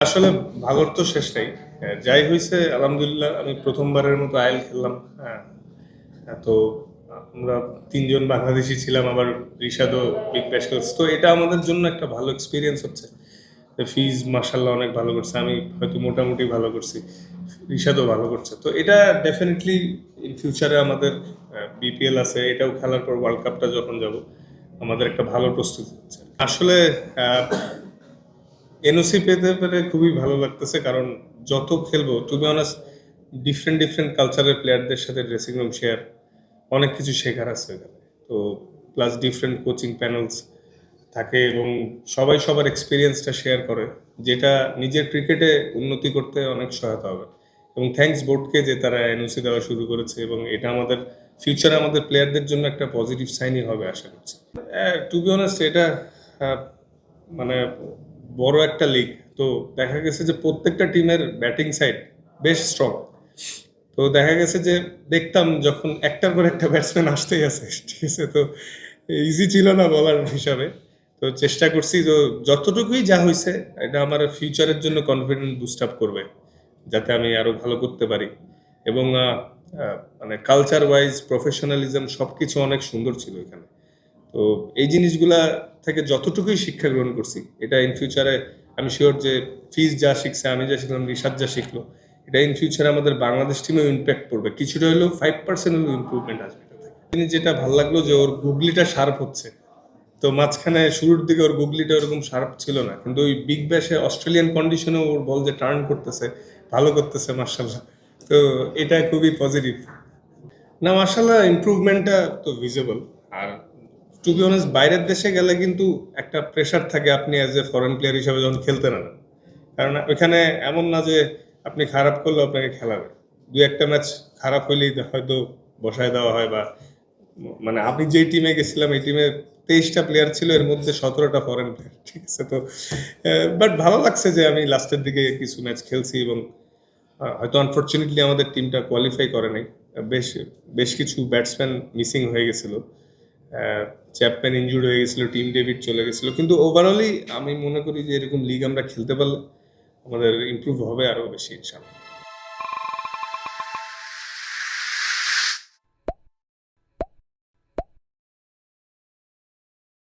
আসলে ভালোর তো শেষ নাই। যাই হইছে আলহামদুলিল্লাহ আমি প্রথমবারের মতো আইএল খেললাম। হ্যাঁ, তো আমরা ৩ জন বাংলাদেশী ছিলাম, আবার রিশাদও বিগ ব্যাশ খেলছে। তো এটা আমাদের জন্য একটা ভালো এক্সপেরিয়েন্স হচ্ছে। ফিজ মাশাআল্লাহ অনেক ভালো করছে। আমি হয়তো মোটামুটি ভালো করছি। রিশাদও ভালো করছে। তো এটা ডেফিনিটলি ইন ফিউচারে আমাদের বিপিএল আছে। এটাও খেলার পর ওয়ার্ল্ড কাপটা যখন যাব আমাদের একটা ভালো প্রস্তুতি হচ্ছে। আসলে আহ, এনওসি পেতে পেরে খুবই ভালো লাগতেছে, কারণ যত খেলবো to be honest different different কালচারের প্লেয়ারদের সাথে ড্রেসিং রুম শেয়ার, অনেক কিছু শেখার আছে এখানে। তো প্লাস ডিফারেন্ট কোচিং প্যানেলস থাকে এবং সবাই সবার এক্সপিরিয়েন্সটা শেয়ার করে, যেটা নিজের ক্রিকেটে উন্নতি করতে অনেক সহায়তা হবে। এবং থ্যাঙ্কস বোর্ডকে যে তারা এনওসি দেওয়া শুরু করেছে, এবং এটা আমাদের ফিউচারে আমাদের প্লেয়ারদের জন্য একটা পজিটিভ সাইনই হবে আশা করছি। টু বি অনেস্ট এটা আহ, মানে বড় একটা লিগ। তো দেখা গেছে যে প্রত্যেকটা টিমের ব্যাটিং সাইড বেশ স্ট্রং। তো দেখা গেছে যে দেখতাম যখন একটার পর একটা ব্যাটসম্যান আসতেই আছে, ঠিক আছে। তো ইজি ছিল না বলার হিসাবে। তো চেষ্টা করছি, তো যতটুকুই যা হয়েছে এটা আমার ফিউচারের জন্য কনফিডেন্স বুস্ট আপ করবে, যাতে আমি আরো ভালো করতে পারি। এবং মানে কালচার ওয়াইজ প্রফেশনালিজম সবকিছু অনেক সুন্দর ছিল এখানে। তো এই জিনিসগুলা থেকে যতটুকুই শিক্ষা গ্রহণ করছি, এটা ইন ফিউচারে আমি শিওর যে ফিজ যা শিখছে, আমি যা শিখলাম, রিশাদ যা শিখলো, এটা ইন ফিউচারে আমাদের বাংলাদেশ টিমেও ইম্প্যাক্ট পড়বে। কিছুটা হলেও 5% হলেও ইম্প্রুভমেন্ট আসবে এটা থেকে। তিনি যেটা ভালো লাগলো যে ওর গুগলিটা শার্প হচ্ছে। তো মাঝখানে শুরুর দিকে ওর গুগলিটা ওরকম শার্প ছিল না, কিন্তু ওই বিগ ব্যাশে অস্ট্রেলিয়ান কন্ডিশনে ওর বল যে টার্ন করতেছে, ভালো করতেছে মার্শাল্লাহ। তো এটা খুবই পজিটিভ। না মার্শাল্লাহ ইমপ্রুভমেন্টটা তো ভিজিবল। আর টু বি অনেস্ট বাইরের দেশে গেলে কিন্তু একটা প্রেশার থাকে, আপনি অ্যাজ এ ফরেন প্লেয়ার হিসেবে যখন খেলতে নামেন। কারণ ওইখানে এমন না যে আপনি খারাপ করলে আপনাকে খেলাবে। দু একটা ম্যাচ খারাপ হইলেই হয়তো বসায় দেওয়া হয়, বা মানে আমি যেই টিমে গেছিলাম এই টিমে 23টা প্লেয়ার ছিল, এর মধ্যে 17টা ফরেন প্লেয়ার, ঠিক আছে। তো বাট ভালো লাগছে যে আমি লাস্টের দিকে কিছু ম্যাচ খেলছি, এবং হয়তো আনফরচুনেটলি আমাদের টিমটা কোয়ালিফাই করে নাই। বেশ বেশ কিছু ব্যাটসম্যান মিসিং হয়ে গেছিল। চ্যাপম্যান ইনজুর্ড হয়ে গেছিল, টিম ডেভিড চলে গেছিল, কিন্তু ওভারঅলই আমি মনে করি যে এরকম লিগ আমরা খেলতে পারলে আমাদের ইমপ্রুভ হবে আরো বেশি ইনশাল্লাহ।